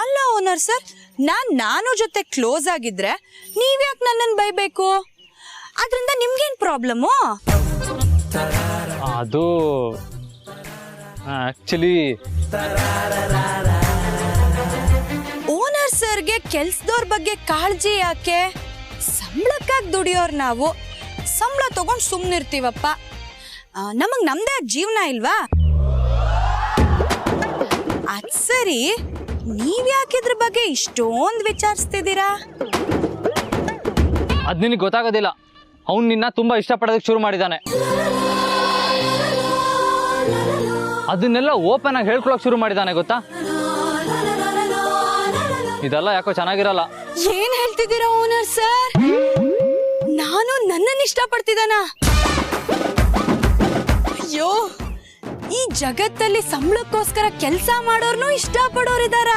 ಅಲ್ಲ owner sir, ನಾನು ಜೊತೆ ಕ್ಲೋಸ್ ಆಗಿದ್ರೆ ನೀವ್ಯಾಕೆ ನನ್ನನ್ನು ಬೈಬೇಕು? ಅದರಿಂದ ನಿಮ್ಗೇನು ಪ್ರಾಬ್ಲಮ್ಮು? ಅದು ಆಕ್ಚುಲಿ ಓನರ್ ಸರ್ಗೆ ಕೆಲ್ಸದವ್ರ ಬಗ್ಗೆ ಕಾಳಜಿ ಯಾಕೆ? ಸಂಬಳಕ್ಕಾಗಿ ದುಡಿಯೋರ್ ನಾವು, ಸಂಬಳ ತಗೊಂಡು ಸುಮ್ಮನಿರ್ತೀವಪ್ಪ. ನಮಗ್ ನಮ್ದೇ ಜೀವನ ಇಲ್ವಾ? ಅದ್ ಸರಿ, ನೀವ್ಯಾಕೆ ಇದ್ರ ಬಗ್ಗೆ ಇಷ್ಟೊಂದು ವಿಚಾರಿಸ್ತಿದ್ದೀರಾ? ಅದ್ ನಿನಗೆ ಗೊತ್ತಾಗೋದಿಲ್ಲ. ಅವ್ನು ನಿನ್ನ ತುಂಬಾ ಇಷ್ಟಪಡೋದಕ್ಕೆ ಶುರು ಮಾಡಿದ್ದಾನೆ. ಅದನ್ನೆಲ್ಲ ಓಪನ್ ಆಗಿ ಹೇಳ್ಕೊಳಕ್ ಶುರು ಮಾಡಿದ್ದಾನೆ, ಗೊತ್ತಾ? ಇದೆಲ್ಲ ಯಾಕೋ ಚೆನ್ನಾಗಿರಲ್ಲ. ಏನ್ ಹೇಳ್ತಿದ್ದೀರಾ ಓನರ್ ಸರ್? ನಾನು ನನ್ನನ್ನು ಇಷ್ಟಪಡ್ತಿದ್ದಾನ? ಅಯ್ಯೋ, ಈ ಜಗತ್ತಲ್ಲಿ ಸಂಬಳಕ್ಕೋಸ್ಕರ ಕೆಲಸ ಮಾಡೋರ್ನು ಇಷ್ಟಪಡೋರಿದಾರ.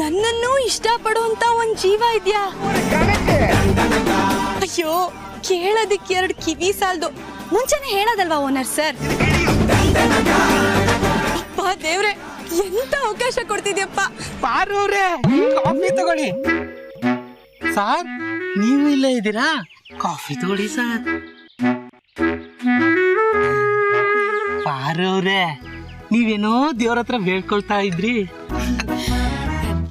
ನನ್ನನ್ನು ಇಷ್ಟಪಡುವಂತ ಒಂದ್ ಜೀವ ಇದ್ಯಾ? ಅಯ್ಯೋ, ಕೇಳೋದಿಕ್ಕೆ 2 ಕಿವಿ ಸಾಲ್ದು. ಮುಂಚೆನೆ ಹೇಳೋದಲ್ವಾ ಓನರ್ ಸರ್? ಅಪ್ಪ ದೇವ್ರೆ, ಎಂತ ಅವಕಾಶ ಕೊಡ್ತಿದ್ಯಪ್ಪ. ಪಾರವ್ರೆ, ಕಾಫಿ ತಗೊಳ್ಳಿ. ಸಾರ್, ನೀವು ಇಲ್ಲೇ ಇದ್ದೀರಾ? ಕಾಫಿ ತಗೊಳ್ಳಿ ಸರ್. ಪಾರವ್ರೆ, ನೀವೇನೋ ದೇವ್ರ ಹತ್ರ ಬೇಡ್ಕೊಳ್ತಾ ಇದ್ರಿ.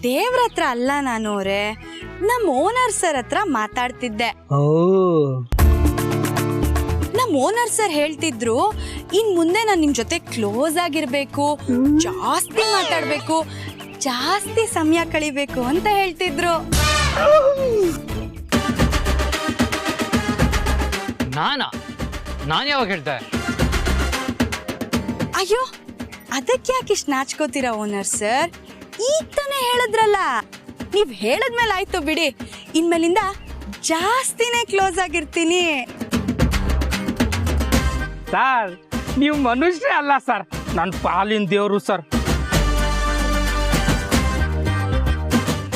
ದೇವ್ರ ಹತ್ರ ಅಲ್ಲ ನಾನು ಅವ್ರೆ, ನಮ್ ಓನರ್ ಸರ್ ಹತ್ರ ಮಾತಾಡ್ತಿದ್ದೆ. ಓ, ನಮ್ ಓನರ್ ಸರ್ ಹೇಳ್ತಿದ್ರು, ಇನ್ ಮುಂದೆ ನಾನು ನಿಮ್ ಜೊತೆ ಕ್ಲೋಸ್ ಆಗಿರ್ಬೇಕು, ಜಾಸ್ತಿ ಮಾತಾಡ್ಬೇಕು, ಜಾಸ್ತಿ ಸಮಯ ಕಳಿಬೇಕು ಅಂತ ಹೇಳ್ತಿದ್ರು. ನಾನು ಯಾವಾಗ ಹೇಳ್ದೆ? ಅಯ್ಯೋ, ಅದಕ್ಕೆ ಯಾಕೆ ಇಷ್ಟು ನಾಚ್ಕೋತೀರಾ ಓನರ್ ಸರ್? ಈಗ ತಾನೇ ಹೇಳಿದ್ರಲ್ಲ. ನೀವ್ ಹೇಳದ್ಮೇಲೆ ಆಯ್ತು ಬಿಡಿ, ಇನ್ಮೇಲಿಂದ ಜಾಸ್ತಿನೇ ಕ್ಲೋಸ್ ಆಗಿರ್ತೀನಿ. ಸರ್, ನೀವು ಮನುಷ್ಯ ಅಲ್ಲ ಸರ್, ನನ್ನ ಪಾಲಿನ ದೇವ್ರು ಸರ್.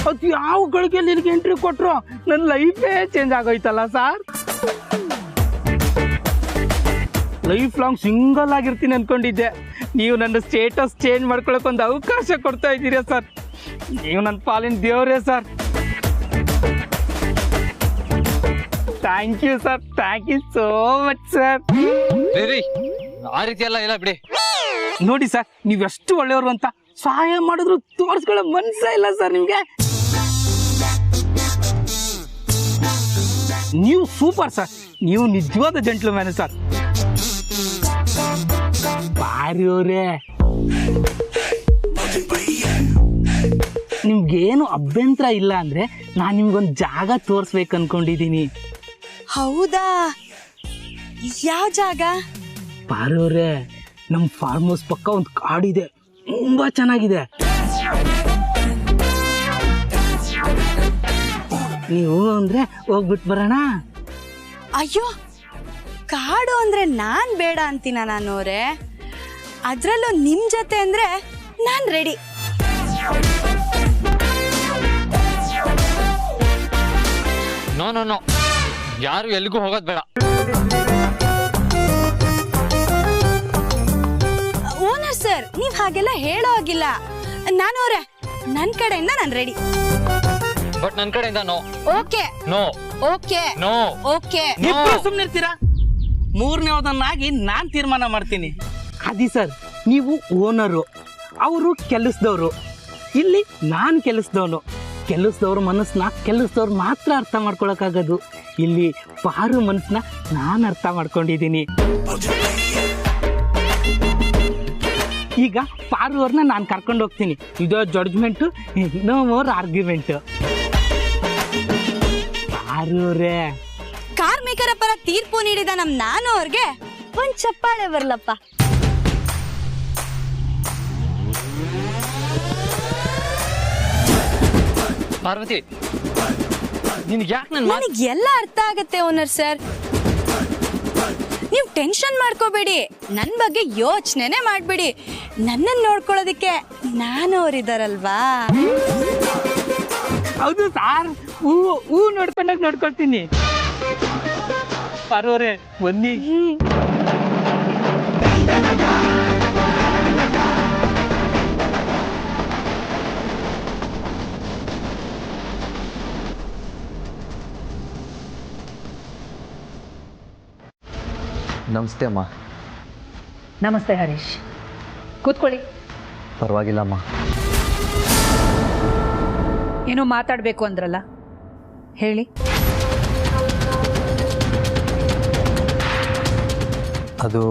ಅದು ಯಾವ ಗಳಿಗೆ ನಿನಗೆ ಎಂಟ್ರಿ ಕೊಟ್ರು ನನ್ನ ಲೈಫೇ ಚೇಂಜ್ ಆಗೋಯ್ತಲ್ಲ ಸರ್. ಲೈಫ್ ಲಾಂಗ್ ಸಿಂಗಲ್ ಆಗಿರ್ತೀನಿ ಅನ್ಕೊಂಡಿದ್ದೆ. ನೀವು ನನ್ನ ಸ್ಟೇಟಸ್ ಚೇಂಜ್ ಮಾಡ್ಕೊಳಕ್ ಒಂದು ಅವಕಾಶ ಕೊಡ್ತಾ ಇದ್ದೀರಾ ಸರ್. ನೀವು ನನ್ನ ಪಾಲಿನ ದೇವ್ರೇ sir. Thank you sir, thank you so much sir. ಆ ರೀತಿ ಎಲ್ಲ ಇಲ್ಲ ಬಿಡಿ. ನೋಡಿ ಸರ್, ನೀವೆಷ್ಟು ಒಳ್ಳೆಯವರು ಅಂತ ಸಹಾಯ ಮಾಡಿದ್ರು ತೋರಿಸ್ಕೊಳ್ಳೋ ಮನ್ಸೇ ಇಲ್ಲ ಸರ್ ನಿಮ್ಗೆ. ನೀವು ಸೂಪರ್ ಸರ್, ನೀವು ನಿಜವಾದ ಜೆಂಟ್ಲ್ಮ್ಯಾನ್ ಸರ್. ಬಾರಿಯವ್ರೆ, ನಿಮ್ಗೇನು ಅಭ್ಯಂತರ ಇಲ್ಲ ಅಂದ್ರೆ ನಾನು ನಿಮ್ಗೊಂದು ಜಾಗ ತೋರಿಸ್ಬೇಕು ಅನ್ಕೊಂಡಿದ್ದೀನಿ. ಹೌದಾ? ಯಾವ ಜಾಗ? ಬಾರಿಯವ್ರೆ, ನಮ್ಮ ಫಾರ್ಮ್ ಹೌಸ್ ಪಕ್ಕ ಒಂದು ಕಾಡಿದೆ, ತುಂಬಾ ಚೆನ್ನಾಗಿದೆ. ನೀವು ಅಂದ್ರೆ ಹೋಗ್ಬಿಟ್ಟು ಬರೋಣ? ಅಯ್ಯೋ, ಕಾಡು ಅಂದ್ರೆ ನಾನ್ ಬೇಡ ಅಂತೀನ ನಾನು ಅವ್ರೆ. ಅದ್ರಲ್ಲೂ ನಿಮ್ ಜೊತೆ ಅಂದ್ರೆ ನಾನ್ ರೆಡಿ. ನೋ ನೋ ನೋ, ಯಾರು ಎಲ್ಲಿಗೂ ಹೋಗೋದ್ ಬೇಡ. ಓನರ್ ಸರ್, ನೀವ್ ಹಾಗೆಲ್ಲ ಹೇಳೋ ಆಗಿಲ್ಲ. ನಾನು ಅವ್ರೆ, ನನ್ ಕಡೆಯಿಂದ ನಾನ್ ರೆಡಿ. ಬಟ್ ನನ್ ಕಡೆಯಿಂದ no. Okay no. Okay no. Okay. ಇಬ್ರು ಸುಮ್ನಿರ್ತೀರಾ? ಮೂರನೇದನ್ನಾಗಿ ನಾನ್ ತೀರ್ಮಾನ ಮಾಡ್ತೀನಿ. ಅದಿ ಸರ್, ನೀವು ಓನರು, ಅವರು ಕೆಲಸದವರು. ಇಲ್ಲಿ ನಾನ್ ಕೆಲಸದವನು. ಕೆಲಸದವ್ರ ಮನಸ್ಸನ್ನ ಕೆಲಸದವ್ರು ಮಾತ್ರ ಅರ್ಥ ಮಾಡ್ಕೊಳಕ್ಕಾಗೋದು. ಇಲ್ಲಿ ಪಾರು ಮನಸ್ಸನ್ನ ನಾನು ಅರ್ಥ ಮಾಡ್ಕೊಂಡಿದ್ದೀನಿ. ಈಗ ಪಾರು ಅವ್ರನ್ನ ನಾನು ಕರ್ಕೊಂಡು ಹೋಗ್ತೀನಿ. ಇದು ಜಡ್ಜ್ಮೆಂಟು, ನೋ ಮೋರ್ ಆರ್ಗ್ಯುಮೆಂಟ್. ಪಾರು ಅವರೇ, ಕಾರ್ಮಿಕರ ಪರ ತೀರ್ಪು ನೀಡಿದ ನಾನು ಅವ್ರಿಗೆ ಒಂದ್ ಚಪ್ಪಾಳೆ ಬರ್ಲಪ್ಪ. ಪಾರ್ವತಿ, ನಿನ್ಗೆ ಯಾಕೆ ನನಗೆ ಎಲ್ಲ ಅರ್ಥ ಆಗತ್ತೆ ಓನರ್ ಸರ್. ನೀವು ಟೆನ್ಷನ್ ಮಾಡ್ಕೋಬೇಡಿ, ನನ್ನ ಬಗ್ಗೆ ಯೋಚನೆನೇ ಮಾಡ್ಬೇಡಿ. ನನ್ನನ್ನು ನೋಡ್ಕೊಳ್ಳೋದಕ್ಕೆ ನಾನು ಅವರಿದ್ದಾರಲ್ವಾ. ಹೌದು ಸಾರ್, ಹೂ ನೋಡ್ಕೊಂಡಾಗ ನೋಡ್ಕೊಳ್ತೀನಿ. ಪಾರೋರೆ ಬನ್ನಿ. ನಮಸ್ತೆ ಅಮ್ಮ. ನಮಸ್ತೆ ಹರೀಶ್, ಕೂತ್ಕೊಳ್ಳಿ. ಪರವಾಗಿಲ್ಲಮ್ಮ. ಏನೋ ಮಾತಾಡಬೇಕು ಅಂದ್ರಲ್ಲ, ಹೇಳಿ. ಅದು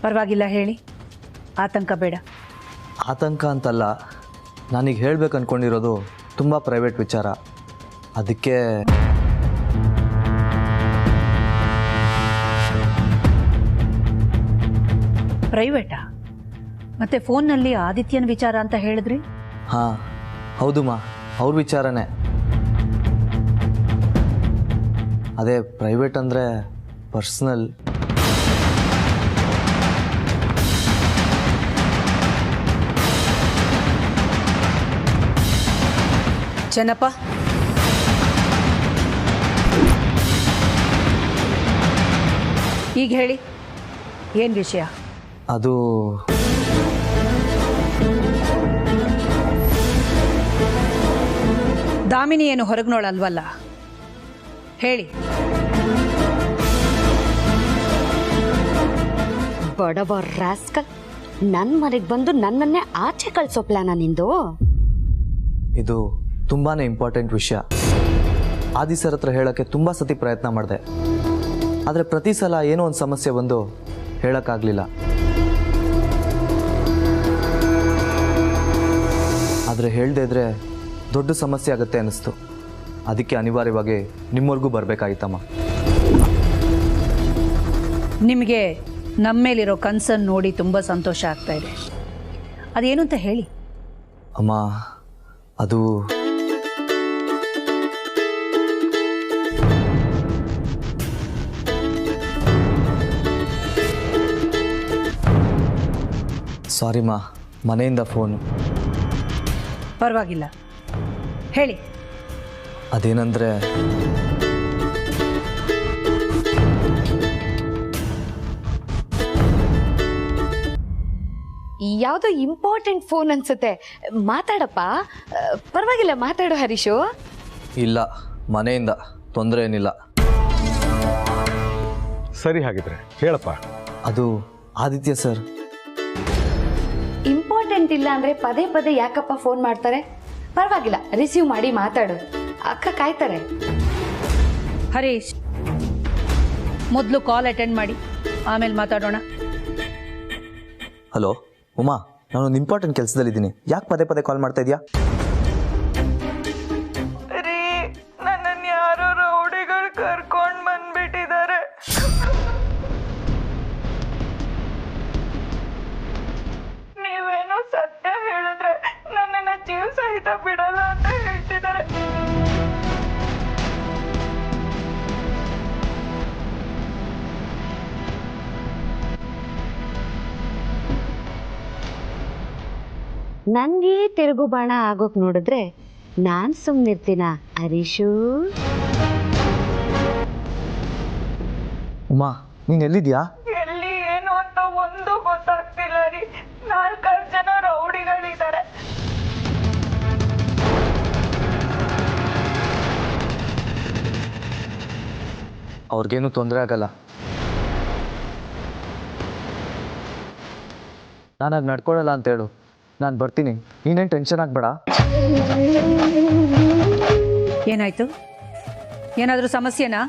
ಪರವಾಗಿಲ್ಲ, ಹೇಳಿ. ಆತಂಕ ಬೇಡ. ಆತಂಕ ಅಂತಲ್ಲ, ನಾನೀಗ ಹೇಳ್ಬೇಕು ಅಂದ್ಕೊಂಡಿರೋದು ತುಂಬ ಪ್ರೈವೇಟ್ ವಿಚಾರ. ಅದಕ್ಕೆ ಪ್ರೈವೇಟಾ? ಮತ್ತೆ ಫೋನ್ನಲ್ಲಿ ಆದಿತ್ಯನ ವಿಚಾರ ಅಂತ ಹೇಳಿದ್ರಿ? ಹಾಂ ಹೌದುಮ್ಮ, ಅವ್ರ ವಿಚಾರನೇ. ಅದೇ ಪ್ರೈವೇಟ್ ಅಂದರೆ ಪರ್ಸ್ನಲ್. ಚೆನ್ನಪ್ಪ, ಈಗ ಹೇಳಿ, ಏನು ವಿಷಯ? ಅದು ದಾಮಿನಿ ಏನು ಹೊರಗ್ನೋಳಲ್ವಲ್ಲ, ಹೇಳಿ. ಬಡವ ರಾಸ್ಕಲ್, ನನ್ನ ಮನೆಗೆ ಬಂದು ನನ್ನನ್ನೇ ಆಚೆ ಕಳ್ಸೋ ಪ್ಲಾನ ನಿಂದು? ಇದು ತುಂಬಾ ಇಂಪಾರ್ಟೆಂಟ್ ವಿಷಯ. ಆದಿ ಸರ್ ಹತ್ರ ಹೇಳೋಕ್ಕೆ ತುಂಬ ಸತಿ ಪ್ರಯತ್ನ ಮಾಡಿದೆ, ಆದರೆ ಪ್ರತಿ ಸಲ ಏನೋ ಒಂದು ಸಮಸ್ಯೆ ಬಂದು ಹೇಳೋಕ್ಕಾಗಲಿಲ್ಲ. ಆದರೆ ಹೇಳದೇ ಇದ್ರೆ ದೊಡ್ಡ ಸಮಸ್ಯೆ ಆಗುತ್ತೆ ಅನ್ನಿಸ್ತು. ಅದಕ್ಕೆ ಅನಿವಾರ್ಯವಾಗಿ ನಿಮ್ಮವರೆಗೂ ಬರಬೇಕಾಗಿತ್ತಮ್ಮ. ನಿಮಗೆ ನಮ್ಮ ಮೇಲಿರೋ ಕನ್ಸರ್ನ್ ನೋಡಿ ತುಂಬ ಸಂತೋಷ ಆಗ್ತಾ ಇದೆ. ಅದೇನು ಅಂತ ಹೇಳಿ. ಅಮ್ಮ, ಅದು ಸಾರಿಮ್ಮ, ಮನೆಯಿಂದ ಫೋನು. ಪರವಾಗಿಲ್ಲ, ಹೇಳಿ. ಅದೇನಂದರೆ ಯಾವುದೋ ಇಂಪಾರ್ಟೆಂಟ್ ಫೋನ್ ಅನ್ಸುತ್ತೆ. ಮಾತಾಡಪ್ಪ, ಪರವಾಗಿಲ್ಲ, ಮಾತಾಡು ಹರೀಶು. ಇಲ್ಲ, ಮನೆಯಿಂದ ತೊಂದರೆ ಏನಿಲ್ಲ. ಸರಿ, ಹಾಗಿದ್ರೆ ಹೇಳಪ್ಪ. ಅದು ಆದಿತ್ಯ ಸರ್. ಇಂಪಾರ್ಟೆಂಟ್ ಇಲ್ಲ ಅಂದ್ರೆ ಪದೇ ಪದೇ ಯಾಕಪ್ಪ ಫೋನ್ ಮಾಡ್ತಾರೆ? ಪರವಾಗಿಲ್ಲ, ರಿಸೀವ್ ಮಾಡಿ ಮಾತಾಡು, ಅಕ್ಕ ಕಾಯ್ತಾರೆ. ಹರೀಶ್, ಮೊದಲು ಕಾಲ್ ಅಟೆಂಡ್ ಮಾಡಿ, ಆಮೇಲೆ ಮಾತಾಡೋಣ. ಹಲೋ ಉಮಾ, ನಾನೊಂದು ಇಂಪಾರ್ಟೆಂಟ್ ಕೆಲಸದಲ್ಲಿದ್ದೀನಿ. ಯಾಕೆ ಪದೇ ಪದೇ ಕಾಲ್ ಮಾಡ್ತಾ ಇದೆಯಾ? ರೀ, ನನ್ನನ್ನು ಯಾರೋ ರೌಡಿಗಳು ಕರ್ಕೊಂಡು ಬಂದ್ಬಿಟ್ಟಿದ್ದಾರೆ. ನೀವೇನೋ ಸತ್ಯ ಹೇಳಿದ್ರೆ ನನ್ನನ್ನು ಜೀವ ಸಹಿತ ಬಿಡಲ್ಲ ಅಂತ ಹೇಳ್ತಿದ್ದಾರೆ. ನಂಗೆ ತಿರುಗು ಬಾಣ ಆಗೋಕ್ ನೋಡಿದ್ರೆ ನಾನ್ ಸುಮ್ನಿರ್ತೀನ ಹರೀಶು? ಉಮಾ, ನೀನು ಎಲ್ಲಿದ್ಯಾ? ಎಲ್ಲಿ ಏನು ಅಂತ ಒಂದು ಗೊತ್ತಾಗ್ತಿಲ್ಲ ರೀ. 4 ಜನ ರೌಡಿಗಳಿದ್ದಾರೆ. ಅವ್ರಿಗೇನು ತೊಂದರೆ ಆಗಲ್ಲ. ನಾನು ಅದು ನಡ್ಕೊಳಲ್ಲ ಅಂತೇಳು, ನಾನು ಬರ್ತೀನಿ. ನೀನೇನು ಟೆನ್ಷನ್ ಆಗಬೇಡ. ಏನಾಯ್ತು? ಏನಾದರೂ ಸಮಸ್ಯೆನಾ?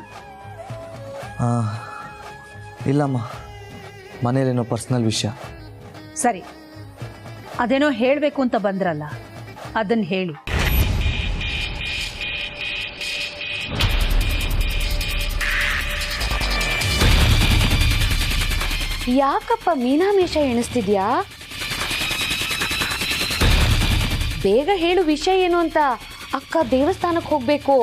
ಇಲ್ಲಮ್ಮ, ಮನೇಲೇನೋ ಪರ್ಸ್ನಲ್ ವಿಷಯ. ಸರಿ, ಅದೇನೋ ಹೇಳಬೇಕು ಅಂತ ಬಂದ್ರಲ್ಲ, ಅದನ್ನು ಹೇಳಿ. ಯಾಕಪ್ಪ ಮೀನಾಮೇಷ ಎಣಿಸ್ತಿದ್ಯಾ? ಬೇಗ ಹೇಳು, ವಿಷಯ ಏನು ಅಂತ. ಅಕ್ಕ ದೇವಸ್ಥಾನಕ್ಕೆ ಹೋಗ್ಬೇಕು.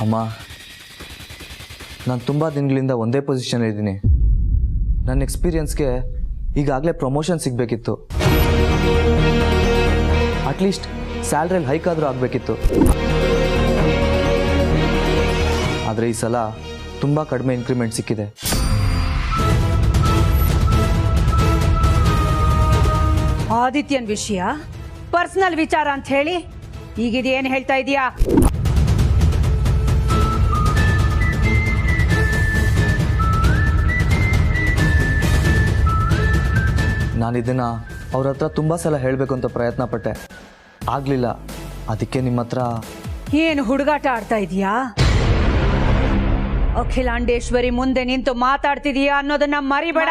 ಅಮ್ಮ, ನಾನು ತುಂಬ ದಿನಗಳಿಂದ ಒಂದೇ ಪೊಸಿಷನ್ ಇದ್ದೀನಿ. ನನ್ನ ಎಕ್ಸ್ಪೀರಿಯನ್ಸ್ಗೆ ಈಗಾಗಲೇ ಪ್ರಮೋಷನ್ ಸಿಗಬೇಕಿತ್ತು. ಅಟ್ಲೀಸ್ಟ್ ಸ್ಯಾಲ್ರಿಯಲ್ಲಿ ಹೈಕ್ ಆದರೂ ಆಗಬೇಕಿತ್ತು. ಆದರೆ ಈ ಸಲ ತುಂಬ ಕಡಿಮೆ ಇನ್ಕ್ರಿಮೆಂಟ್ ಸಿಕ್ಕಿದೆ. ಆದಿತ್ಯನ್ ವಿಷಯ ಪರ್ಸನಲ್ ವಿಚಾರ ಅಂತ ಹೇಳಿ ಈಗಿದೇನು ಹೇಳ್ತಾ ಇದೀಯಾ? ನಾನು ಇದನ್ನು ಅವ್ರ ಹತ್ರ ತುಂಬ ಸಲ ಹೇಳಬೇಕು ಅಂತ ಪ್ರಯತ್ನ ಪಟ್ಟೆ, ಆಗಲಿಲ್ಲ. ಅದಕ್ಕೆ ನಿಮ್ಮ ಹತ್ರ ಏನು ಹುಡುಗಾಟ ಆಡ್ತಾ ಇದೀಯಾ? ಅಖಿಲಾಂಡೇಶ್ವರಿ ಮುಂದೆ ನಿಂತು ಮಾತಾಡ್ತಿದೀಯಾ ಅನ್ನೋದನ್ನ ಮರಿಬೇಡ.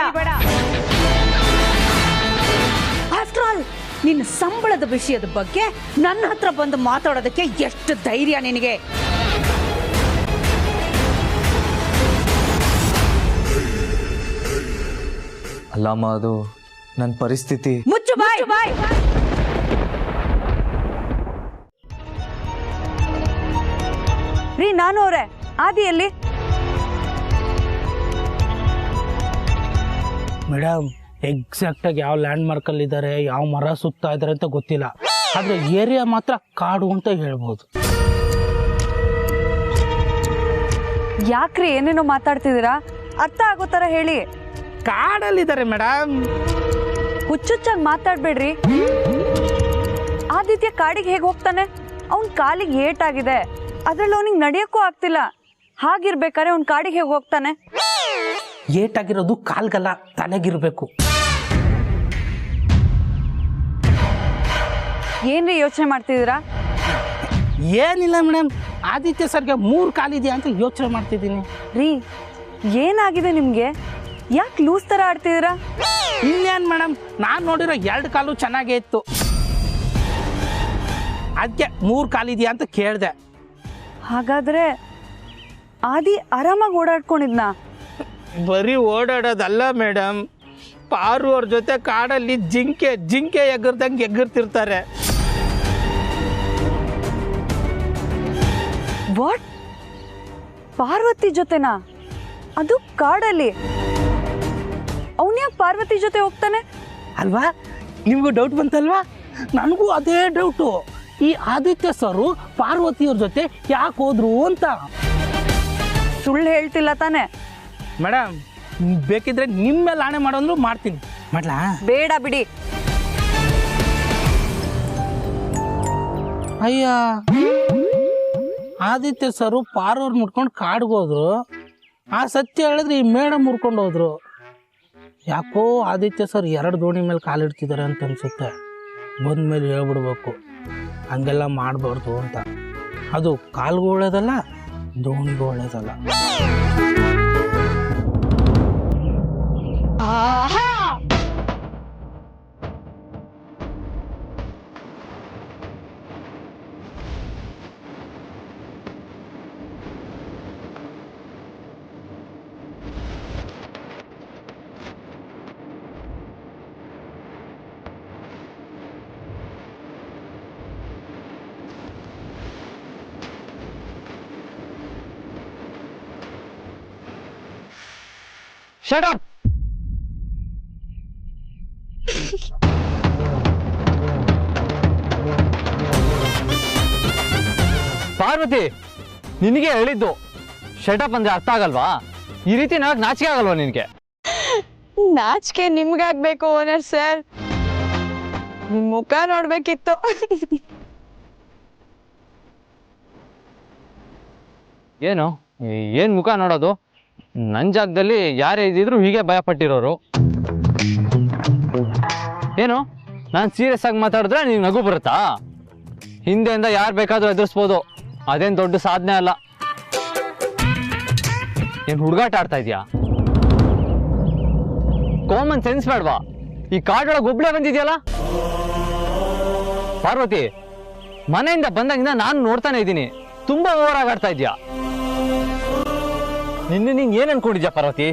ಆಫ್ಟರ್ ಆಲ್ ನಿನ್ನ ಸಂಬಳದ ವಿಷಯದ ಬಗ್ಗೆ ನನ್ನ ಹತ್ರ ಬಂದು ಮಾತಾಡೋದಕ್ಕೆ ಎಷ್ಟು ಧೈರ್ಯ ನಿನಗೆ? ಅಲ್ಲಮ್ಮ, ಅದು ನನ್ನ ಪರಿಸ್ಥಿತಿ. ಮುಚ್ಚು ಬಾಯ್. ರೀ, ನಾನು ಅವರೇ ಆದಿಯಲ್ಲಿ. ಮೇಡಮ್, ಎಕ್ಸಾಕ್ಟಾಗಿ ಯಾವ ಲ್ಯಾಂಡ್ ಮಾರ್ಕಲ್ಲಿ ಇದ್ದಾರೆ, ಯಾವ ಮರ ಸುತ್ತಾ ಇದ್ದಾರೆ ಅಂತ ಗೊತ್ತಿಲ್ಲ. ಆದರೆ ಏರಿಯಾ ಮಾತ್ರ ಕಾಡು ಅಂತ ಹೇಳ್ಬೋದು. ಯಾಕ್ರಿ ಏನೇನೋ ಮಾತಾಡ್ತಿದ್ದೀರಾ? ಅರ್ಥ ಆಗೋ ಥರ ಹೇಳಿ. ಕಾಡಲ್ಲಿದ್ದಾರೆ ಮೇಡಮ್. ಹುಚ್ಚುಚ್ಚಾಗಿ ಮಾತಾಡ್ಬೇಡ್ರಿ. ಆದಿತ್ಯ ಕಾಡಿಗೆ ಹೇಗೆ ಹೋಗ್ತಾನೆ? ಅವ್ನ ಕಾಲಿಗೆ ಏಟಾಗಿದೆ, ಅದ್ರಲ್ಲಿ ಅವನಿಗೆ ನಡೆಯೋಕ್ಕೂ ಆಗ್ತಿಲ್ಲ. ಹಾಗಿರ್ಬೇಕಾದ್ರೆ ಅವ್ನ ಕಾಡಿಗೆ ಹೇಗೆ ಹೋಗ್ತಾನೆ? ಏಟಾಗಿರೋದು ಕಾಲ್ಗಲ್ಲ, ತಲೆಗಿರ್ಬೇಕು. ಏನ್ರಿ ಯೋಚನೆ ಮಾಡ್ತಿದ್ದೀರಾ? ಏನಿಲ್ಲ ಮೇಡಮ್, ಆದಿತ್ಯ ಸರ್ಗೆ 3 ಕಾಲಿದೆಯಾ ಅಂತ ಯೋಚನೆ ಮಾಡ್ತಿದ್ದೀನಿ. ರೀ, ಏನಾಗಿದೆ ನಿಮ್ಗೆ? ಯಾಕೆ ಲೂಸ್ ತರ ಆಡ್ತಿದ್ದೀರಾ? ಇನ್ನೇನು ಮೇಡಮ್, ನಾನು ನೋಡಿರೋ 2 ಕಾಲು ಚೆನ್ನಾಗೇ ಇತ್ತು, ಅದಕ್ಕೆ 3 ಕಾಲಿದೆಯಾ ಅಂತ ಕೇಳಿದೆ. ಹಾಗಾದ್ರೆ ಆದಿ ಆರಾಮಾಗಿ ಓಡಾಡ್ಕೊಂಡಿದ್ನಾ? ಬರೀ ಓಡಾಡೋದಲ್ಲ ಮೇಡಮ್, ಪಾರು ಅವ್ರ ಜೊತೆ ಕಾಡಲ್ಲಿ ಜಿಂಕೆ ಎಗರ್ದಂಗೆ ಎಗರ್ತಿರ್ತಾರೆ. ವಾಟ್? ಪಾರ್ವತಿ ಜೊತೆನಾ? ಅದು ಕಾಡಲ್ಲಿ? ಅವನ್ಯಾಕೆ ಪಾರ್ವತಿ ಜೊತೆ ಹೋಗ್ತಾನೆ? ಅಲ್ವಾ, ನಿಮಗೂ ಡೌಟ್ ಬಂತಲ್ವಾ? ನನಗೂ ಅದೇ ಡೌಟು. ಈ ಆದಿತ್ಯ ಸರು ಪಾರ್ವತಿಯವ್ರ ಜೊತೆ ಯಾಕೆ ಹೋದ್ರು ಅಂತ. ಸುಳ್ಳು ಹೇಳ್ತಿಲ್ಲ ತಾನೆ? ಮೇಡಮ್, ಬೇಕಿದ್ರೆ ನಿಮ್ಮ ಮೇಲೆ ಆಣೆ ಮಾಡೋಂದ್ರು ಮಾಡ್ತೀನಿ. ಮಾಡ್ಲಾ? ಬೇಡ ಬಿಡಿ. ಅಯ್ಯ, ಆದಿತ್ಯ ಸರು ಪಾರವ್ರು ಮುಟ್ಕೊಂಡು ಕಾಡ್ಗೆ ಹೋದ್ರು. ಆ ಸತ್ಯ ಹೇಳಿದ್ರೆ ಈ ಮೇಡಮ್ ಮುರ್ಕೊಂಡು ಹೋದ್ರು. ಯಾಕೋ ಆದಿತ್ಯ ಸರ್ 2 ದೋಣಿ ಮೇಲೆ ಕಾಲಿಡ್ತಿದ್ದಾರೆ ಅಂತ ಅನ್ಸುತ್ತೆ. ಬಂದ್ಮೇಲೆ ಹೇಳ್ಬಿಡ್ಬೇಕು, ಹಂಗೆಲ್ಲ ಮಾಡಬಾರ್ದು ಅಂತ. ಅದು ಕಾಲ್ಗೂ ಒಳ್ಳೇದಲ್ಲ, ದೋಣಿಗೂ ಒಳ್ಳೇದಲ್ಲ. Shut up! ಪಾರ್ವತಿ, ನಿನಗೆ ಹೇಳಿದ್ದು ಶಟಪ್ ಅಂದ್ರೆ ಅರ್ಥ ಆಗಲ್ವಾ? ಈ ರೀತಿ ನಾಚಿಕೆ ಆಗಲ್ವಾ ನಿನಗೆ? ನಾಚಿಕೆ ನಿಮ್ಗಾಗ್ಬೇಕು ಓನರ್ ಸರ್, ನಿಮ್ ಮುಖ ನೋಡ್ಬೇಕಿತ್ತು. ಏನ್ ಮುಖ ನೋಡೋದು? ನನ್ನ ಜಾಗದಲ್ಲಿ ಯಾರೇ ಇದ್ದಿದ್ರು ಹೀಗೆ ಭಯ ಪಟ್ಟಿರೋರು. ಏನು ನಾನು ಸೀರಿಯಸ್ ಆಗಿ ಮಾತಾಡಿದ್ರೆ ನೀವು ನಗು ಬರುತ್ತಾ? ಹಿಂದೆಯಿಂದ ಯಾರು ಬೇಕಾದ್ರೂ ಎದುರಿಸ್ಬೋದು, ಅದೇನು ದೊಡ್ಡ ಸಾಧನೆ ಅಲ್ಲ. ಏನು ಹುಡುಗಾಟ ಆಡ್ತಾ ಇದೆಯಾ? ಕಾಮನ್ ಸೆನ್ಸ್ ಬೇಡವಾ? ಈ ಕಾಡೊಳಗೆ ಒಬ್ಳೆ ಬಂದಿದ್ಯಲ್ಲ ಪಾರ್ವತಿ. ಮನೆಯಿಂದ ಬಂದಾಗಿಂದ ನಾನು ನೋಡ್ತಾನೆ ಇದ್ದೀನಿ, ತುಂಬಾ ಓವರ್ ಆಗಿ ಆಡ್ತಾ ಇದೆಯಾ. ನೀನ್ ಏನ್ ಅನ್ಕೊಂಡಿದ್ಯಾ ಪಾರ್ವತಿ?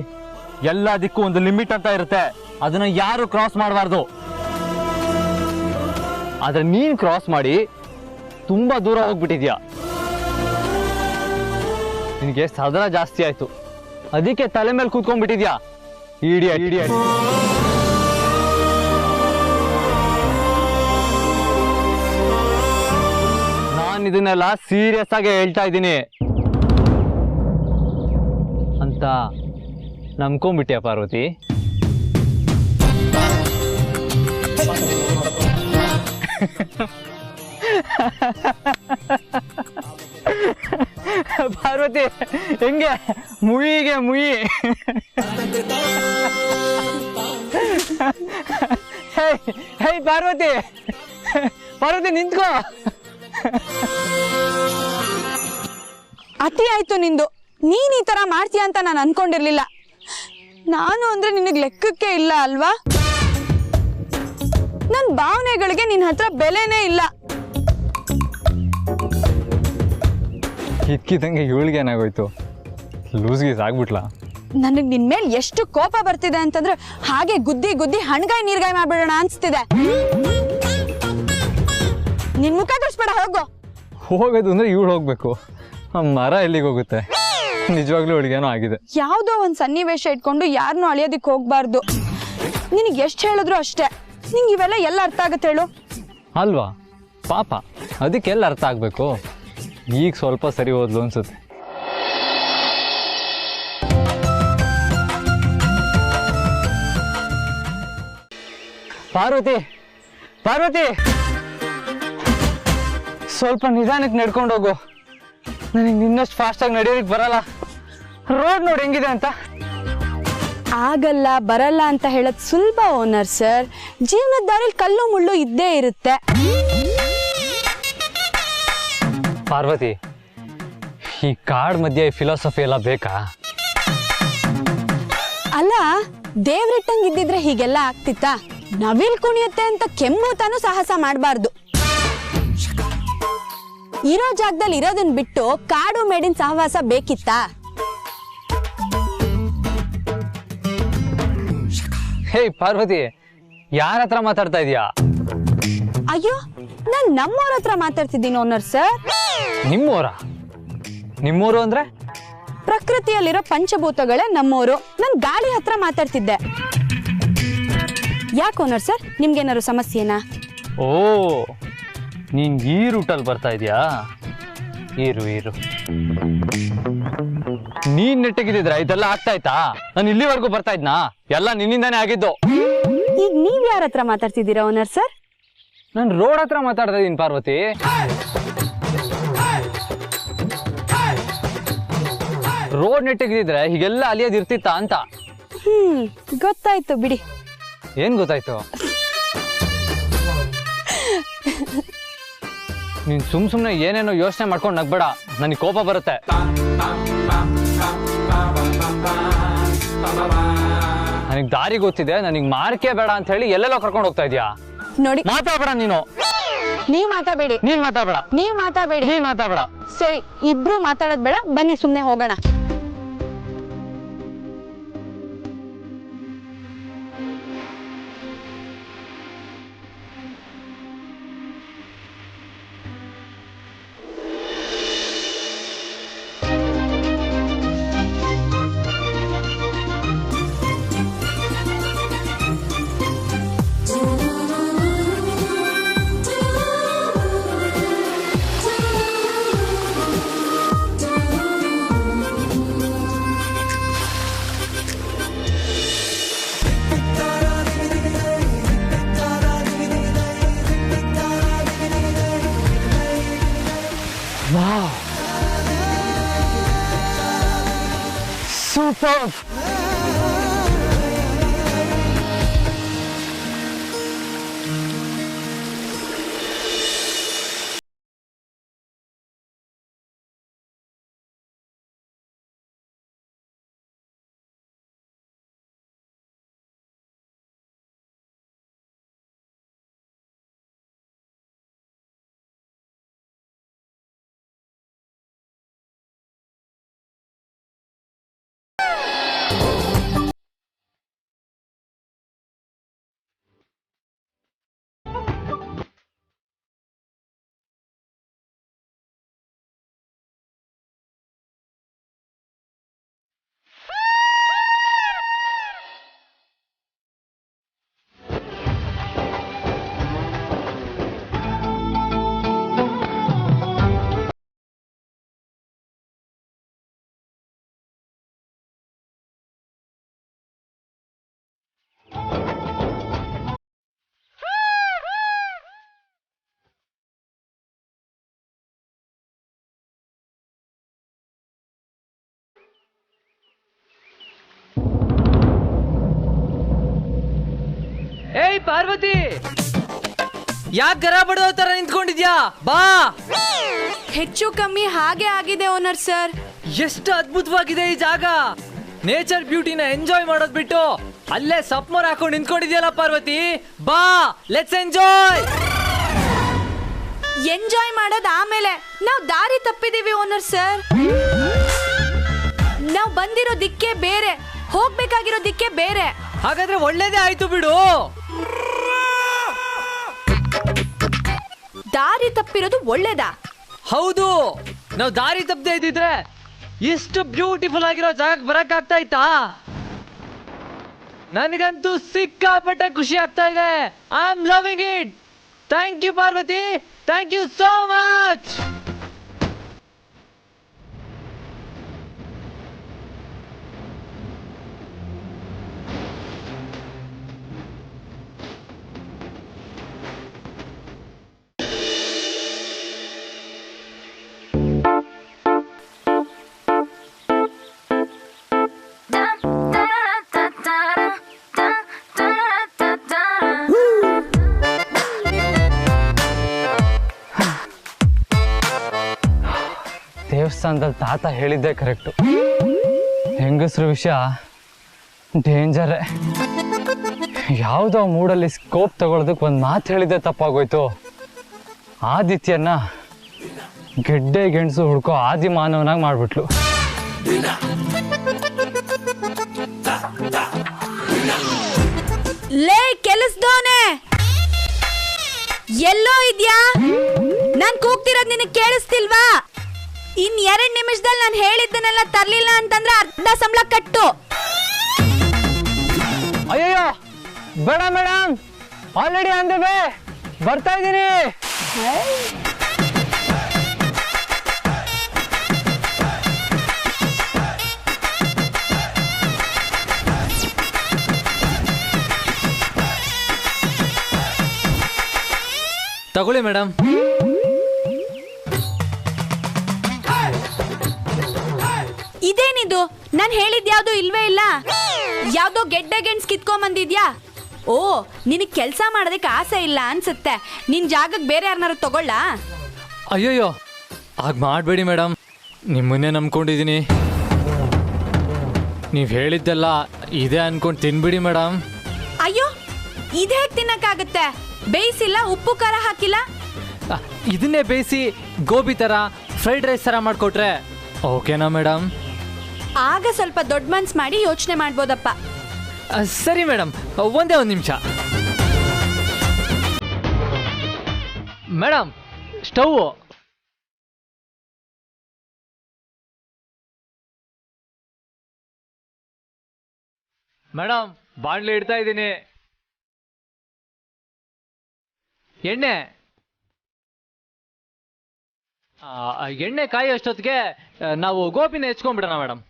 ಎಲ್ಲದಕ್ಕೂ ಒಂದು ಲಿಮಿಟ್ ಅಂತ ಇರುತ್ತೆ, ಅದನ್ನ ಯಾರು ಕ್ರಾಸ್ ಮಾಡಬಾರ್ದು. ಆದ್ರೆ ನೀನ್ ಕ್ರಾಸ್ ಮಾಡಿ ತುಂಬಾ ದೂರ ಹೋಗ್ಬಿಟ್ಟಿದ್ಯಾ. ನಿನಗೆ ಸದರ ಜಾಸ್ತಿ ಆಯ್ತು, ಅದಕ್ಕೆ ತಲೆ ಮೇಲೆ ಕೂತ್ಕೊಂಡ್ಬಿಟ್ಟಿದ್ಯಾ. ಇಡಿಯಟ್. ನಾನು ಇದನ್ನೆಲ್ಲ ಸೀರಿಯಸ್ ಆಗಿ ಹೇಳ್ತಾ ಇದ್ದೀನಿ ಅಂತ ನಂಬ್ಕೊಂಡ್ಬಿಟ್ಯಾ ಪಾರ್ವತಿ? ಪಾರ್ವತಿ ಹೆಂಗೆ ಮುಯಿಗೆ ಮುಯಿ. ಹೇ ಪಾರ್ವತಿ, ಪಾರ್ವತಿ ನಿಂತ್ಕೋ. ಅತಿ ಆಯ್ತು ನಿಂದು. ನೀನ್ ಈ ತರ ಮಾಡ್ತೀಯ ಅಂತ ನಾನು ಅನ್ಕೊಂಡಿರ್ಲಿಲ್ಲ. ನಾನು ಅಂದ್ರೆ ನಿನಗ್ ಲೆಕ್ಕಕ್ಕೆ ಇಲ್ಲ ಅಲ್ವಾ? ನನ್ ಭಾವನೆಗಳಿಗೆ ನಿನ್ ಹತ್ರ ಬೆಲೆನೇ ಇಲ್ಲ. ಇದ್ಕಿದಂಗೆ ಇವಳಿಗೆ ಏನಾಗೋಯ್ತು? ಲೂಸ್ ಗೀಸ್ ಆಗ್ಬಿಟ್ಲಾ? ನನಗ್ ನಿನ್ ಮೇಲೆ ಎಷ್ಟು ಕೋಪ ಬರ್ತಿದೆ ಅಂತಂದ್ರೆ ಹಾಗೆ ಗುದ್ದಿ ಗುದ್ದಿ ಹಣ್ಗಾಯಿ ನೀರ್ಗಾಯಿ ಮಾಡ್ಬಿಡೋಣ ಅನ್ಸ್ತಿದೆ. ನಿನ್ ಮುಖ ತೋರಿಸ್ಬೇಡ, ಹೋಗು. ಹೋಗೋದು ಅಂದ್ರೆ ಇವಳು ಹೋಗ್ಬೇಕು. ಆ ಮರ ಎಲ್ಲಿಗೆ ಹೋಗುತ್ತೆ? ನಿಜವಾಗ್ಲೂ ಇವಳಿಗೇನೋ ಆಗಿದೆ. ಯಾವ್ದೋ ಒಂದ್ ಸನ್ನಿವೇಶ ಇಟ್ಕೊಂಡು ಯಾರನ್ನೂ ಅಳಿಯೋದಿಕ್ ಹೋಗ್ಬಾರ್ದು. ನಿನಗ್ ಎಷ್ಟ್ ಹೇಳಿದ್ರು ಅಷ್ಟೇ. ನಿಂಗೆ ಇವೆಲ್ಲ ಎಲ್ಲ ಅರ್ಥ ಆಗತ್ತೆ ಹೇಳು? ಅಲ್ವಾ ಪಾಪ, ಅದಕ್ಕೆಲ್ಲ ಅರ್ಥ ಆಗ್ಬೇಕು. ಈಗ ಸ್ವಲ್ಪ ಸರಿ ಹೋದ್ಲು ಅನ್ಸುತ್ತೆ. ಪಾರ್ವತಿ, ಪಾರ್ವತಿ, ಸ್ವಲ್ಪ ನಿಧಾನಕ್ಕೆ ನಡ್ಕೊಂಡು ಹೋಗು. ನನಗೆ ನಿನ್ನಷ್ಟು ಫಾಸ್ಟಾಗಿ ನಡೆಯೋದಕ್ಕೆ ಬರಲ್ಲ. ರೋಡ್ ನೋಡಿ ಹೆಂಗಿದೆ ಅಂತ. ಆಗಲ್ಲ ಬರಲ್ಲ ಅಂತ ಹೇಳೋದು ಸುಲಭ ಓನರ್ ಸರ್. ಜೀವನದ ದಾರಿಲಿ ಕಲ್ಲು ಮುಳ್ಳು ಇದ್ದೇ ಇರುತ್ತೆ. ಪಾರ್ವತಿ, ಈ ಕಾಡ್ ಮಧ್ಯೆ ಫಿಲಾಸಫಿ ಎಲ್ಲ ಬೇಕಾ? ಅಲ್ಲ, ದೇವ್ರಿಟ್ಟಂಗ್ ಇದ್ದಿದ್ರೆ ಹೀಗೆಲ್ಲ ಆಗ್ತಿತ್ತಾ? ನವಿಲ್ ಕುಣಿಯುತ್ತೆ ಅಂತ ಕೆಮ್ಮುತ್ತಾನು ಸಾಹಸ ಮಾಡಬಾರ್ದು. ಇರೋ ಜಾಗದಲ್ಲಿ ಇರೋದನ್ನ ಬಿಟ್ಟು ಕಾಡು ಮೇಡಿನ ಸಹವಾಸ ಬೇಕಿತ್ತಾ? ಹೇ ಪಾರ್ವತಿ, ಯಾರ ಹತ್ರ ಮಾತಾಡ್ತಾ ಇದೀಯಾ? ಅಯ್ಯೋ, ನಾನ್ ನಮ್ಮವ್ರ ಹತ್ರ ಮಾತಾಡ್ತಿದ್ದೀನಿ ಓನರ್ ಸರ್. ನಿಮ್ಮೋರ? ನಿಮ್ಮೂರು ಅಂದ್ರೆ? ಪ್ರಕೃತಿಯಲ್ಲಿರೋ ಪಂಚಭೂತಗಳೇ ನಮ್ಮೂರು. ನಾನ್ ಗಾಳಿ ಹತ್ರ ಮಾತಾಡ್ತಿದ್ದೆ. ಯಾಕೆ ಓನರ್ ಸರ್, ನಿಮ್ಗೇನಾದ್ರು ಸಮಸ್ಯೆನಾ? ಓ, ನೀನ್ ಈ ರೂಟಲ್ಲಿ ಬರ್ತಾ ಇದೀಯಾ? ಇರು ಇರು. ನೀನ್ ನೆಟ್ಟಗಿದ್ರೆ ಇದೆಲ್ಲ ಆಗ್ತಾ ಇತ್ತಾ? ನಾನು ಇಲ್ಲಿವರೆಗೂ ಬರ್ತಾ ಇದ್ನಾ? ಎಲ್ಲ ನಿನ್ನಿಂದಾನೇ ಆಗಿದ್ದು. ಈಗ ನೀವ್ ಯಾರ ಹತ್ರ ಮಾತಾಡ್ತಿದ್ದೀರಾ ಓನರ್ ಸರ್? ನಾನು ರೋಡ್ ಹತ್ರ ಮಾತಾಡ್ತಾ ಇದೀನಿ ಪಾರ್ವತಿ. ರೋಡ್ ನೆಟ್ಟಗಿದ್ರೆ ಹೀಗೆಲ್ಲ ಅಲಿಯೋದು ಇರ್ತಿತ್ತಾ ಅಂತ. ಗೊತ್ತಾಯ್ತು ಬಿಡಿ. ಏನ್ ಗೊತ್ತಾಯ್ತು? ನೀನ್ ಸುಮ್ನೆ ಏನೇನೋ ಯೋಚನೆ ಮಾಡ್ಕೊಂಡು ನಗ್ಬೇಡ, ನನಗೆ ಕೋಪ ಬರುತ್ತೆ. ನನಗೆ ದಾರಿ ಗೊತ್ತಿದೆ, ನನಗೆ ಮಾರ್ಕೆ ಬೇಡ ಅಂತ ಹೇಳಿ ಎಲ್ಲೆಲ್ಲೋ ಕರ್ಕೊಂಡು ಹೋಗ್ತಾ ಇದೀಯಾ. ನೋಡಿ, ಮಾತಾಡ್ಬೇಡ ನೀನು. ನೀವ್ ಮಾತಾಬೇಡಿ. ನೀನ್ ಮಾತಾಡ್ಬೇಡ. ನೀವ್ ಮಾತಾಬೇಡಿ. ನೀನ್ ಮಾತಾಡ್ಬೇಡ. ಸರಿ, ಇಬ್ರು ಮಾತಾಡೋದ್ ಬೇಡ, ಬನ್ನಿ ಸುಮ್ನೆ ಹೋಗೋಣ. Wow! Superb! ಪಾರ್ವತಿ, ಯಾಕೆ ಗರ ಬಡೋ ತರ ನಿಂತ್ಕೊಂಡಿದ್ಯಾ? ಬಾ. ಹೆಚ್ಚು ಕಮ್ಮಿ ಹಾಗೆ ಆಗಿದೆ ಓನರ್ ಸರ್. ಎಷ್ಟು ಅದ್ಭುತವಾಗಿದೆ ಈ ಜಾಗ. ನೇಚರ್ ಬ್ಯೂಟಿನ ಎಂಜಾಯ್ ಮಾಡೋದ್ ಬಿಟ್ಟು ಅಲ್ಲೇ ಸಪ್ಮರ್ ಹಾಕೊಂಡು ನಿಂತ್ಕೊಂಡಿದ್ಯಲ್ಲ ಪಾರ್ವತಿ. ಬಾ, ಲೆಟ್ಸ್ ಎಂಜಾಯ್. ಎಂಜಾಯ್ ಮಾಡೋದ್ ಆಮೇಲೆ, ನಾವು ದಾರಿ ತಪ್ಪಿದೀವಿ ಓನರ್ ಸರ್. ನಾವು ಬಂದಿರೋ ದಿಕ್ಕೇ ಬೇರೆ, ಹೋಗ್ಬೇಕಾಗಿರೋ ದಿಕ್ಕೇ ಬೇರೆ. ಹಾಗಾದ್ರೆ ಒಳ್ಳೇದೇ ಆಯ್ತು ಬಿಡು. ದಾರಿ ತಪ್ಪಿರೋದು ಒಳ್ಳೇದಾ? ಹೌದು, ನಾವು ದಾರಿ ತಪ್ಪದೆ ಇದ್ದಿದ್ರೆ ಎಷ್ಟು ಬ್ಯೂಟಿಫುಲ್ ಆಗಿರೋ ಜಾಗಕ್ಕೆ ಬರಕ್ ಆಗ್ತಾ ಇತ್ತಾ? ನನಗಂತೂ ಸಿಕ್ಕಾಪಟ್ಟೆ ಖುಷಿ ಆಗ್ತಾ ಇದೆ. I am loving it. Thank you Parvati, thank you so much. ದೇವಸ್ಥಾನದಲ್ಲಿ ತಾತ ಹೇಳಿದ್ದೆ ಕರೆಕ್ಟು. ಹೆಂಗಸ್ರ ವಿಷಯ ಡೇಂಜರೇ. ಯಾವುದೋ ಮೂಡಲ್ಲಿ ಸ್ಕೋಪ್ ತಗೊಳ್ಳೋದಕ್ಕೆ ಒಂದು ಮಾತು ಹೇಳಿದ್ದೆ ತಪ್ಪಾಗೋಯ್ತು. ಆದಿತ್ಯನ ಗೆಡ್ಡೆ ಗೆಣಸು ಹುಡ್ಕೋ ಆದಿ ಮಾನವನಾಗಿ ಮಾಡ್ಬಿಟ್ಲು. ಲೇ ಕೆಲಸದವನೇ, ಎಲ್ಲೋ ಇದ್ಯಾ? ನಾನ್ ಕೂಗ್ತಿರೋದ್ ನಿನಗೆ ಕೇಳಿಸ್ತಿಲ್ವಾ? ಇನ್ 2 ನಿಮಿಷದಲ್ಲಿ ನಾನು ಹೇಳಿದ್ದನ್ನೆಲ್ಲ ತರ್ಲಿಲ್ಲ ಅಂತಂದ್ರೆ ಅರ್ಧ ಸಂಬಳ ಕಟ್ಟು. ಅಯ್ಯಯ್ಯೋ, ಬೇಡ madam, already on the way, ಬರ್ತಾ ಇದ್ದೀನಿ. ತಗೊಳ್ಳಿ ಮೇಡಮ್. ಇದೇನಿದು? ನಾನು ಹೇಳಿದ್ಯಾವ್ದು ಇಲ್ವೇ ಇಲ್ಲ. ಯಾವ್ದೋ ಗೆಡ್ಡೆ ಗೆಣಸ್ ಕಿತ್ಕೊಂಡ್ ಬಂದಿದ್ಯಾ? ಓ, ನಿನಗೆ ಕೆಲಸ ಮಾಡೋದಕ್ಕೆ ಆಸೆ ಇಲ್ಲ ಅನ್ಸುತ್ತೆ. ನಿನ್ ಜಾಗಕ್ಕೆ ಬೇರೆ ಯಾರನ್ನಾರು ತಗೊಳ್ಳ? ಅಯ್ಯೋಯ್ಯೋ, ಆಗ ಮಾಡಬೇಡಿ ಮೇಡಮ್, ನಿಮ್ಮನ್ನೇ ನಂಬ್ಕೊಂಡಿದ್ದೀನಿ. ನೀವು ಹೇಳಿದ್ದೆಲ್ಲ ಇದೆ ಅನ್ಕೊಂಡು ತಿನ್ಬಿಡಿ ಮೇಡಮ್. ಅಯ್ಯೋ, ಇದೇ ಹೇಗೆ ತಿನ್ನಕ್ಕಾಗತ್ತೆ? ಬೇಯಿಸಿಲ್ಲ, ಉಪ್ಪು ಖಾರ ಹಾಕಿಲ್ಲ. ಇದನ್ನೇ ಬೇಯಿಸಿ ಗೋಬಿ ಥರ ಫ್ರೈಡ್ ರೈಸ್ ಥರ ಮಾಡಿಕೊಟ್ರೆ ಓಕೆನಾ ಮೇಡಮ್? ಆಗ ಸ್ವಲ್ಪ ದೊಡ್ಡ ಮನ್ಸು ಮಾಡಿ ಯೋಚನೆ ಮಾಡ್ಬೋದಪ್ಪ. ಸರಿ ಮೇಡಮ್, ಒಂದೇ ಒಂದು ನಿಮಿಷ. Madam, stove. ಮೇಡಮ್, ಬಾಣಲಿ ಇಡ್ತಾ ಇದ್ದೀನಿ. ಎಣ್ಣೆ ಎಣ್ಣೆ ಕಾಯಿ ಅಷ್ಟೊತ್ತಿಗೆ ನಾವು ಗೋಬಿನ ಹೆಚ್ಕೊಂಡ್ಬಿಡೋಣ ಮೇಡಮ್.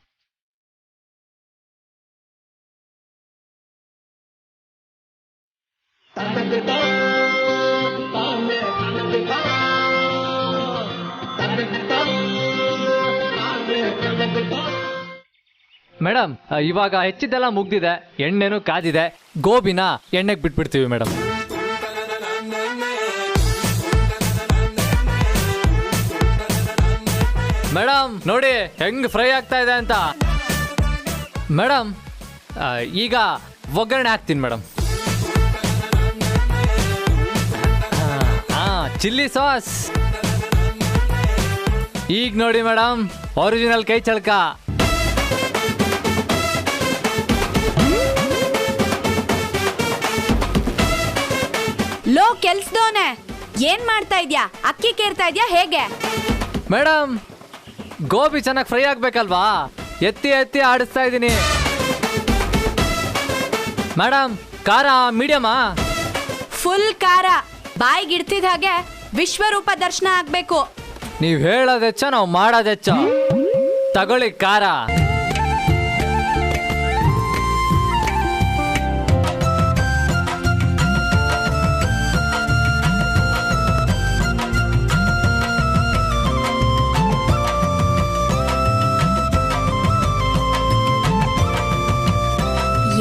ಮೇಡಮ್, ಇವಾಗ ಹೆಚ್ಚಿದ್ದೆಲ್ಲ ಮುಗ್ದಿದೆ, ಎಣ್ಣೆನೂ ಕಾದಿದೆ. ಗೋಬಿನ ಎಣ್ಣೆಗೆ ಬಿಟ್ಬಿಡ್ತೀವಿ ಮೇಡಮ್. ಮೇಡಮ್ ನೋಡಿ ಹೆಂಗ್ ಫ್ರೈ ಆಗ್ತಾ ಇದೆ ಅಂತ. ಮೇಡಮ್, ಈಗ ಒಗ್ಗರಣೆ ಹಾಕ್ತೀನಿ ಮೇಡಮ್. Chilli sauce. ಈಗ ನೋಡಿ ಮೇಡಮ್, ಒರಿಜಿನಲ್ ಕೈ ಚಳಕ. ಲೋ ಕೆಲ್ಸದವನೇ, ಏನ್ ಮಾಡ್ತಾ ಇದ್ಯಾ? ಅಕ್ಕಿ ಕೇರ್ತಾ ಇದ್ಯಾ ಹೇಗೆ? ಮೇಡಮ್, ಗೋಬಿ ಚೆನ್ನಾಗಿ ಫ್ರೈ ಆಗ್ಬೇಕಲ್ವಾ, ಎತ್ತಿ ಎತ್ತಿ ಆಡಿಸ್ತಾ ಇದ್ದೀನಿ. ಮೇಡಮ್, ಖಾರ ಮೀಡಿಯಮಾ? ಫುಲ್ ಖಾರ. ಬಾಯಿಗೆ ಇಡ್ತಿದ ಹಾಗೆ ವಿಶ್ವರೂಪ ದರ್ಶನ ಆಗ್ಬೇಕು. ನೀವು ಹೇಳೋದೆಚ್ಚ, ನಾವು ಮಾಡೋದೆಚ್ಚ. ತಗೊಳ್ಳಿ ಖಾರ.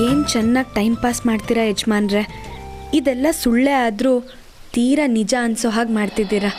ಏನ್ ಚೆನ್ನಾಗಿ ಟೈಮ್ ಪಾಸ್ ಮಾಡ್ತೀರಾ ಯಜಮಾನ್ರೆ. ಇದೆಲ್ಲ ಸುಳ್ಳೇ ಆದರೂ ತೀರಾ ನಿಜ ಅನ್ಸೋ ಹಾಗೆ ಮಾಡ್ತಿದ್ದೀರಾ.